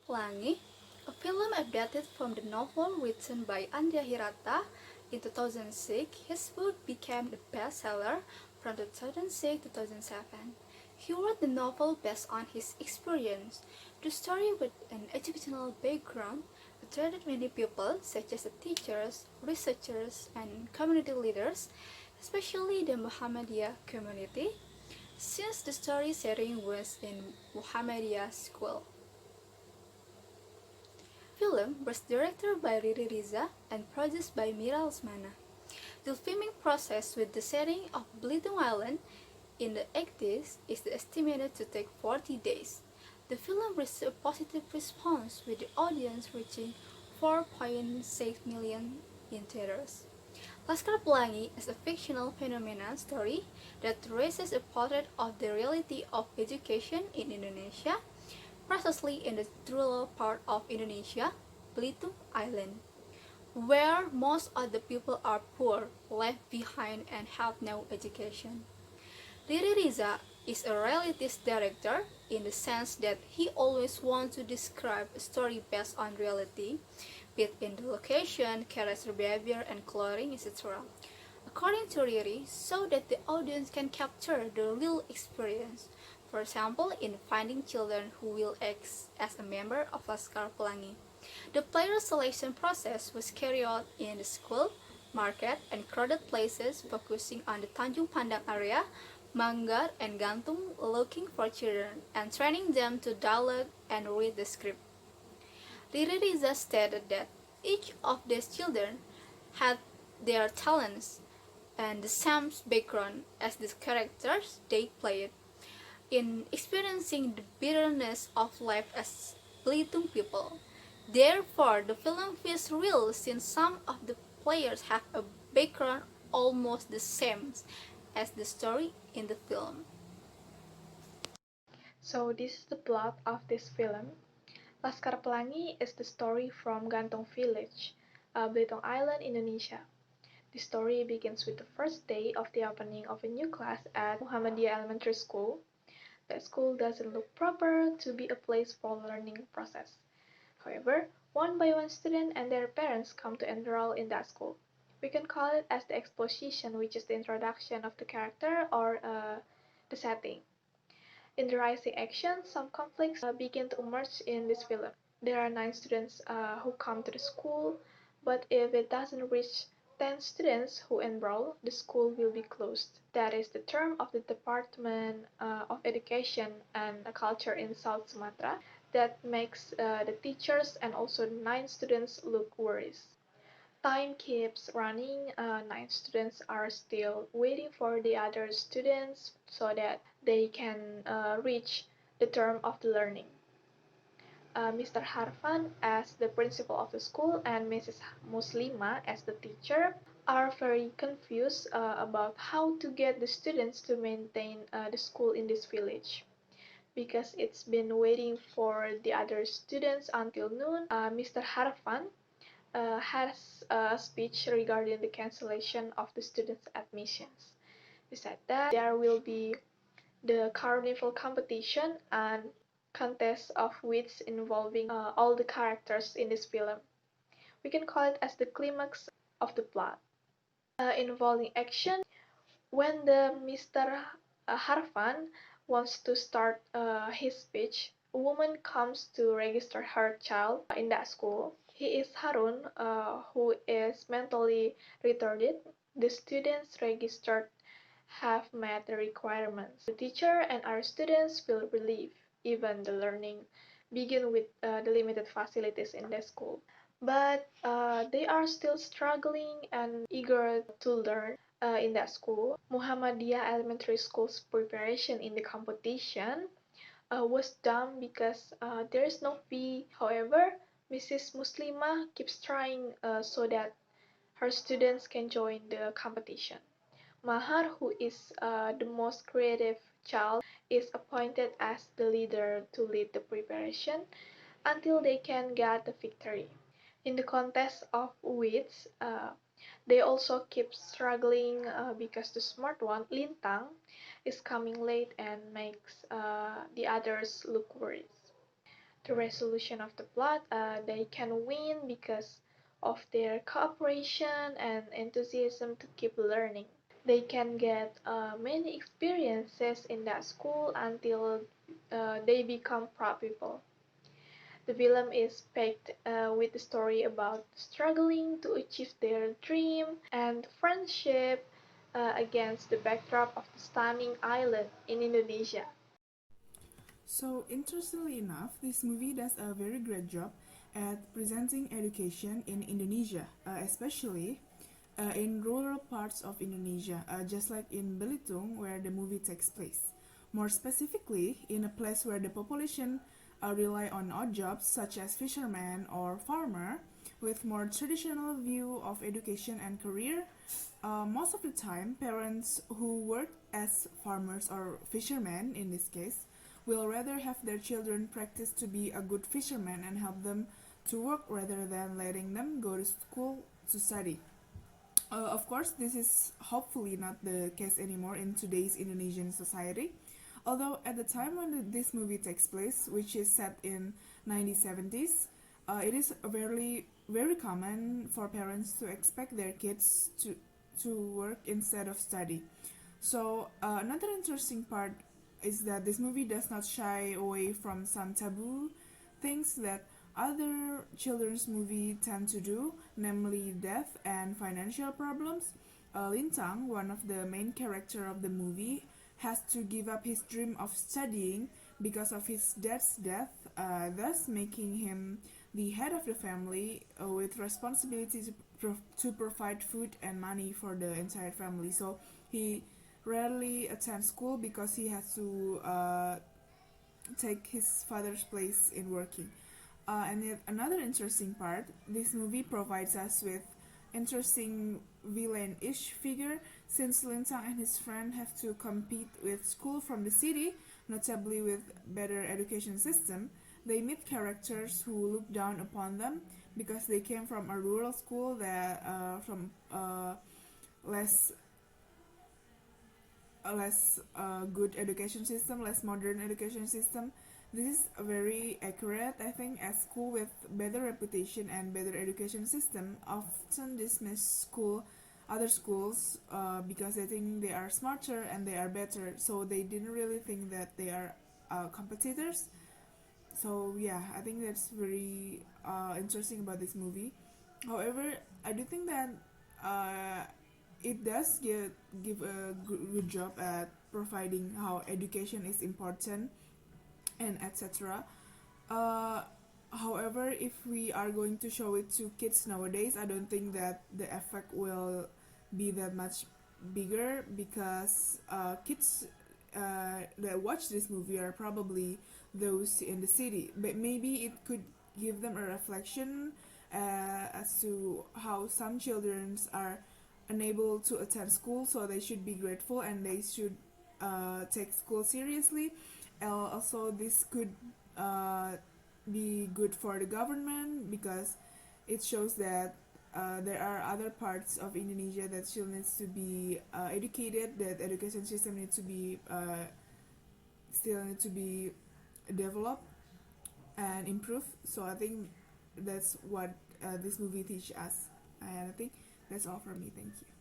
Pelangi, a film adapted from the novel written by Andrea Hirata in 2006. His book became a bestseller from 2006 to 2007. He wrote the novel based on his experience. The story, with an educational background, attracted many people, such as the teachers, researchers, and community leaders, especially the Muhammadiyah community, since the story setting was in Muhammadiyah school. Film was directed by Riri Riza and produced by Mira Lesmana. The filming process with the setting of Belitung Island in the 80s is estimated to take 40 days. The film received a positive response, with the audience reaching 4.6 million in theaters. Laskar Pelangi is a fictional phenomenon story that traces a portrait of the reality of education in Indonesia, precisely in the rural part of Indonesia, Belitung Island, where most of the people are poor, left behind, and have no education. Riri Riza is a realitist director in the sense that he always wants to describe a story based on reality, be it in the location, character behavior, and clothing, etc. According to Riri, so that the audience can capture the real experience. For example, in Finding Children Who Will Act as a member of Laskar Pelangi. The player selection process was carried out in the school, market, and crowded places, focusing on the Tanjung Pandang area, Manggar, and Gantung, looking for children and training them to dialogue and read the script. Riri Riza stated that each of these children had their talents and the same background as the characters they played. In experiencing the bitterness of life as Belitung people. Therefore, the film feels real since some of the players have a background almost the same as the story in the film. So this is the plot of this film. Laskar Pelangi is the story from Gantung Village, Belitung Island, Indonesia. The story begins with the first day of the opening of a new class at Muhammadiyah Elementary School. The school doesn't look proper to be a place for learning process. However, one by one student and their parents come to enroll in that school. We can call it as the exposition, which is the introduction of the character or the setting. In the rising action, some conflicts begin to emerge in this film. There are 9 students who come to the school, but if it doesn't reach 10 students who enroll, the school will be closed. That is the term of the Department of Education and Culture in South Sumatra that makes the teachers and also 9 students look worried. Time keeps running, 9 students are still waiting for the other students so that they can reach the term of the learning. Mr. Harfan, as the principal of the school, and Mrs. Muslima, as the teacher, are very confused about how to get the students to maintain the school in this village. Because it's been waiting for the other students until noon, Mr. Harfan has a speech regarding the cancellation of the students' admissions. He said that there will be the carnival competition and contest of wits involving all the characters in this film. We can call it as the climax of the plot. Involving action, when the Mr. Harfan wants to start his speech, a woman comes to register her child in that school. He is Harun, who is mentally retarded. The students registered have met the requirements. The teacher and our students feel relief, even the learning begin with the limited facilities in the school. But they are still struggling and eager to learn in that school. Muhammadiyah Elementary School's preparation in the competition was done because there is no fee. However, Mrs. Muslima keeps trying so that her students can join the competition. Mahar, who is the most creative child, is appointed as the leader to lead the preparation until they can get the victory. In the contest of wits, they also keep struggling because the smart one, Lintang, is coming late and makes the others look worried. The resolution of the plot, they can win because of their cooperation and enthusiasm to keep learning. They can get many experiences in that school until they become pro people. The film is packed with a story about struggling to achieve their dream and friendship against the backdrop of the stunning island in Indonesia. So, interestingly enough, this movie does a very great job at presenting education in Indonesia, especially in rural parts of Indonesia, just like in Belitung, where the movie takes place. More specifically, in a place where the population rely on odd jobs such as fisherman or farmer, with more traditional view of education and career. Most of the time, parents who work as farmers or fishermen, in this case, will rather have their children practice to be a good fisherman and help them to work rather than letting them go to school to study. Of course, this is hopefully not the case anymore in today's Indonesian society. Although at the time when this movie takes place, which is set in 1970s, it is very common for parents to expect their kids to work instead of study. So another interesting part is that this movie does not shy away from some taboo things that other children's movie tend to do, namely death and financial problems. Lintang, one of the main character of the movie, has to give up his dream of studying because of his dad's death, thus making him the head of the family with responsibility to provide food and money for the entire family. So he rarely attends school because he has to take his father's place in working. And yet another interesting part, this movie provides us with interesting villain-ish figure since Lintang and his friend have to compete with school from the city, notably with better education system. They meet characters who look down upon them because they came from a rural school that from less a less good education system, less modern education system. This is very accurate, I think, as school with better reputation and better education system often dismiss other schools because they think they are smarter and they are better, so they didn't really think that they are competitors. So yeah, I think that's very interesting about this movie. However, I do think that uh, it does give a good job at providing how education is important and etc. Uh, However, if we are going to show it to kids nowadays, I don't think that the effect will be that much bigger because kids that watch this movie are probably those in the city. But maybe it could give them a reflection as to how some children are unable to attend school, so they should be grateful and they should take school seriously. Also, this could uh, be good for the government because it shows that there are other parts of Indonesia that still needs to be educated, that education system needs to be still need to be developed and improved. So I think that's what this movie teaches us, and I think that's all from me. Thank you.